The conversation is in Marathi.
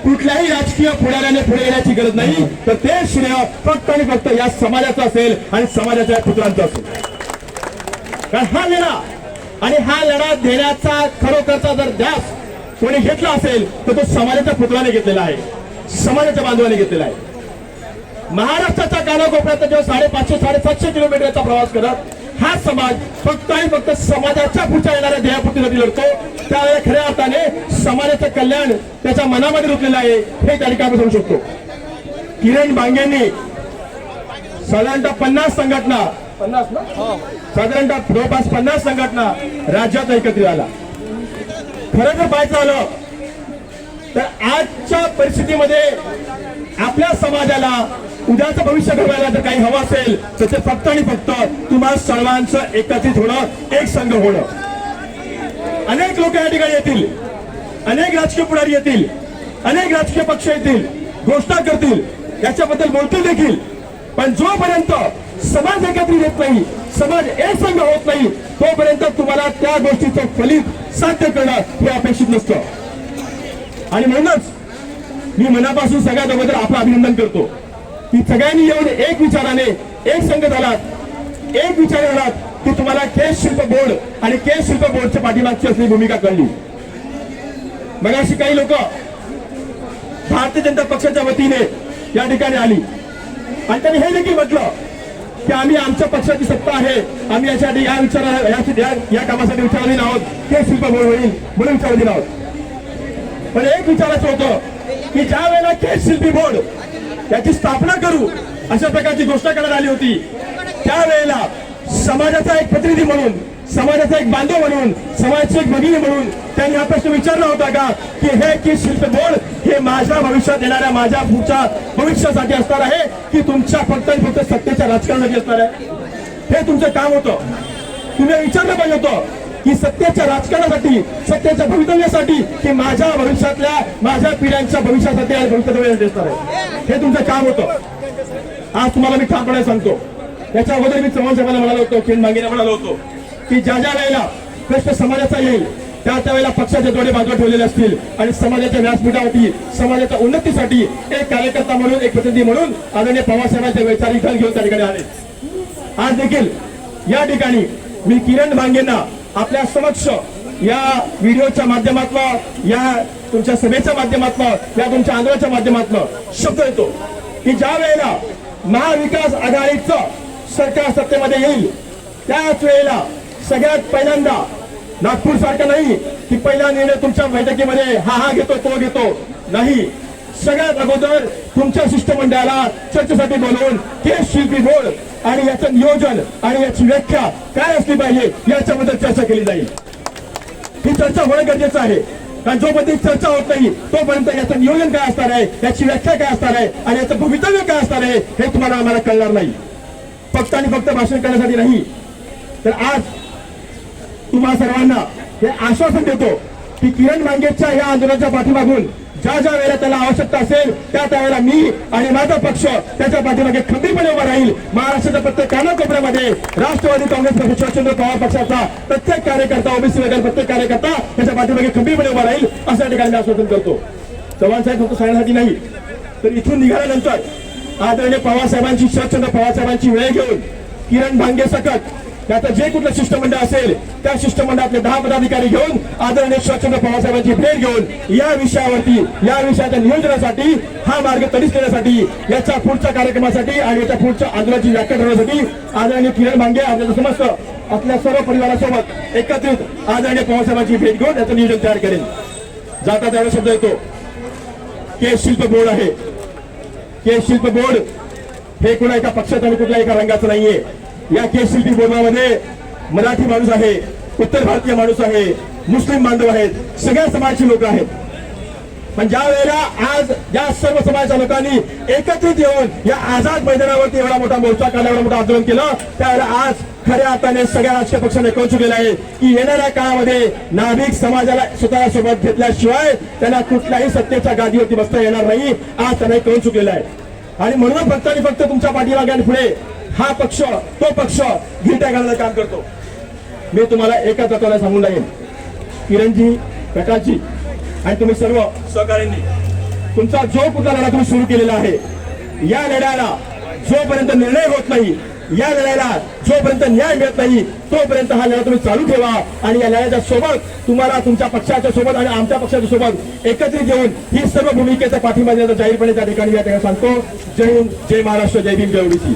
कुठल्याही राजकीय पुढाऱ्याने पुढे येण्याची गरज नाही, तर ते श्रेय फक्त आणि फक्त या समाजाचं असेल आणि समाजाच्या पुत्रांचं असेल. कारण हा लढा आणि हा लढा देण्याचा खरोखरचा जर ध्यास कोणी घेतला असेल तर तो समाजाच्या पुत्राने घेतलेला आहे, समाजाच्या बांधवाने घेतलेला आहे. महाराष्ट्राच्या कानाकोपऱ्यात जेव्हा 550-750 किलोमीटरचा प्रवास करत हा समाज फक्त आणि फक्त समाजाच्या पुढच्या येणाऱ्या ध्येयापूर्तीसाठी लढतो, त्यावेळेला खऱ्या अर्थाने समाजाचं कल्याण त्याच्या मनामध्ये रुतलेलं आहे हे त्या ठिकाणी समजू शकतो. किरण भांगेंनी साधारणतः 50 संघटना साधारणतः जवळपास 50 संघटना राज्यात एकत्रित आला. खरं जर पाहायचं झालं तर आजच्या परिस्थितीमध्ये आपल्या समाजाला उद्याचं भविष्य घडवायला जर काही हवं असेल तर ते फक्त आणि फक्त तुम्हाला सर्वांचं एकत्रित होणं, एक संघ होणं. अनेक लोक या ठिकाणी येतील, अनेक राजकीय पुढारी येतील, अनेक राजकीय पक्ष येतील, घोषणा करतील, याच्याबद्दल बोलतील देखील, पण जोपर्यंत समाज एकत्रित येत नाही, समाज एक संघ होत नाही, तोपर्यंत तुम्हाला त्या गोष्टीचं फलित साध्य करणं हे अपेक्षित नसतं. आणि म्हणूनच मी मनापासून सगळ्यात अगोदर आपलं अभिनंदन करतो की सगळ्यांनी येऊन एक विचाराने एक संघ झालात, एक विचार झालात की तुम्हाला केश शिल्प बोर्ड आणि केश शिल्प बोर्डच्या पाठीमागची असलेली भूमिका कळली. मग अशी काही लोक भारतीय जनता पक्षाच्या वतीने या ठिकाणी आली आणि त्यांनी हे देखील म्हटलं की आम्ही आमच्या पक्षाची सत्ता आहे, आम्ही यासाठी या कामासाठी विचाराधीन आहोत, केश शिल्प बोर्ड होईल म्हणून विचाराधीन आहोत. पण एक विचारायचं होतं की ज्या वेळेला केश शिल्पी बोर्ड याची स्थापना करू अशा प्रकारची घोषणा करण्यात आली होती, त्यावेळेला समाजाचा एक प्रतिनिधी म्हणून, समाजाचा एक बांधव म्हणून, समाजाची एक भगिनी म्हणून त्यांनी हा प्रश्न विचारला होता का की हे केश शिल्प बोर्ड हे माझ्या भविष्यात येणाऱ्या माझ्या पुढच्या भविष्यासाठी असणार आहे की तुमच्या फक्त आणि फक्त सत्तेच्या राजकारणासाठी असणार आहे? हे तुमचं काम होतं. तुम्ही विचारलं पाहिजे होतं की सत्तेच्या राजकारणासाठी, सत्तेच्या भवितव्यासाठी की माझ्या भविष्यातल्या माझ्या पिढ्यांच्या भविष्यासाठी आणि भवितव्यासाठी असणार आहे, हे तुमचं काम होतं. आज तुम्हाला मी ठामपणे सांगतो, याच्या अगोदर मी चव्हाण साहेबांना म्हणालो होतो, किरण भांगेंना म्हणालो होतो की ज्या ज्या वेळेला प्रश्न समाजाचा येईल त्या वेळेला पक्षाचे जोडे बाजूला ठेवलेले असतील आणि समाजाच्या व्यासपीठावरती समाजाच्या उन्नतीसाठी एक कार्यकर्ता म्हणून, एक प्रतिनिधी म्हणून आदरणीय पवारसाहेबांचे वैचारिक ढल घेऊन त्या ठिकाणी आले. आज देखील या ठिकाणी मी किरण भांगेंना आपल्या समक्ष या व्हिडिओच्या माध्यमातून, या तुमच्या सभेच्या माध्यमातून, या तुमच्या आंदोलनाच्या माध्यमातून शब्द येतो की ज्या वेळेला महाविकास आघाडीचं सरकार सत्तेमध्ये येईल त्याच वेळेला सगळ्यात पहिल्यांदा नागपूर सारखं नाही की पहिला निर्णय तुमच्या बैठकीमध्ये हा घेतो तो घेतो, नाही, सगळ्यात अगोदर तुमच्या शिष्टमंडळाला चर्चेसाठी बोलवून केश शिल्पी बोर्ड आणि याचं नियोजन आणि याची व्याख्या काय असली पाहिजे याच्याबद्दल चर्चा केली जाईल. ही चर्चा होणं गरजेचं आहे, कारण जोपर्यंत चर्चा होत नाही तोपर्यंत याचं नियोजन काय असणार आहे, याची व्याख्या काय असणार आहे आणि याचं भवितव्य काय असणार आहे हे तुम्हाला आम्हाला कळणार नाही. फक्त आणि फक्त भाषण करण्यासाठी नाही, तर आज तुम्हा सर्वांना हे आश्वासन देतो की किरण भांगेच्या या आंदोलनाच्या पाठीमागून ज्या ज्या वेळेला त्याला आवश्यकता असेल त्या त्यावेळेला मी आणि माझा पक्ष त्याच्या पाठीमागे खंबीरपणे उभा राहील. महाराष्ट्राच्या प्रत्येक कानाकोपऱ्यामध्ये राष्ट्रवादी काँग्रेस पक्ष, शरदचंद्र पवार पक्षाचा प्रत्येक कार्यकर्ता, ओबीसी वगैरे प्रत्येक कार्यकर्ता त्याच्या पाठीमागे खंबीरपणे उभा राहील अशा ठिकाणी आश्वासन करतो. चव्हाण साहेब फक्त सांगण्यासाठी नाही, तर इथून निघाल्यानंतर आदरणीय पवारसाहेबांची, शरदचंद्र पवारसाहेबांची वेळ घेऊन किरण भांगे सकट त्याचं जे कुठलं शिष्टमंडळ असेल त्या शिष्टमंडळातले 10 पदाधिकारी घेऊन आदरणीय शरदचंद्र पवारसाहेबांची भेट घेऊन या विषयावरती, या विषयाच्या नियोजनासाठी, हा मार्ग तडीस करण्यासाठी, याच्या पुढच्या कार्यक्रमासाठी आणि याच्या पुढच्या आंदोलनाची व्याख्या ठरवण्यासाठी आदरणीय किरण भांगे आपल्याला समस्त आपल्या सर्व परिवारासोबत एकत्रित आदरणीय पवारसाहेबांची भेट घेऊन याचं नियोजन तयार करेल. जाता त्यावेळेला शब्द येतो, केश शिल्प बोर्ड आहे. केश शिल्प बोर्ड हे कुणा एका पक्षाचं आणि कुठल्या एका रंगाचं नाहीये. या केश शिल्पी बोर्डामध्ये मराठी माणूस आहे, उत्तर भारतीय माणूस आहे, मुस्लिम बांधव आहेत, सगळ्या समाजाची लोक आहेत. पण ज्या वेळेला आज या सर्व समाजाच्या लोकांनी एकत्रित येऊन या आझाद मैदानावरती एवढा मोठा मोर्चा काढला, एवढा मोठं आंदोलन केलं, त्यावेळेला आज खऱ्या अर्थाने सगळ्या राजकीय पक्षांनी कळून चुकलेलं आहे की येणाऱ्या काळामध्ये नाभिक समाजाला स्वतःला सोबत घेतल्याशिवाय त्यांना कुठल्याही सत्तेच्या गादीवरती बसता येणार नाही. आज त्यांना कळून चुकलेलं आहे. आणि म्हणून फक्त आणि फक्त तुमच्या पाठीमागे आणि पुढे हा पक्ष तो पक्ष गिरट्या घालण्याचं काम करतो. मी तुम्हाला एका तत्वाला सांगून राहील, किरणजी, प्रकाशजी आणि तुम्ही सर्व सहकार्यांनी तुमचा जो कुठला लढा तुम्ही सुरू केलेला आहे, या लढ्याला जोपर्यंत निर्णय होत नाही, या लढ्याला जोपर्यंत न्याय मिळत नाही, तोपर्यंत हा लढा तुम्ही चालू ठेवा. आणि या लढ्याच्या सोबत तुम्हाला तुमच्या पक्षाच्या सोबत आणि आमच्या पक्षाच्या सोबत एकत्रित येऊन ही सर्व भूमिकेचा पाठिंबा देण्याचा जाहीरपणे त्या ठिकाणी सांगतो. जय हिंद, जय महाराष्ट्र, जय भीम, जय ओबीसी.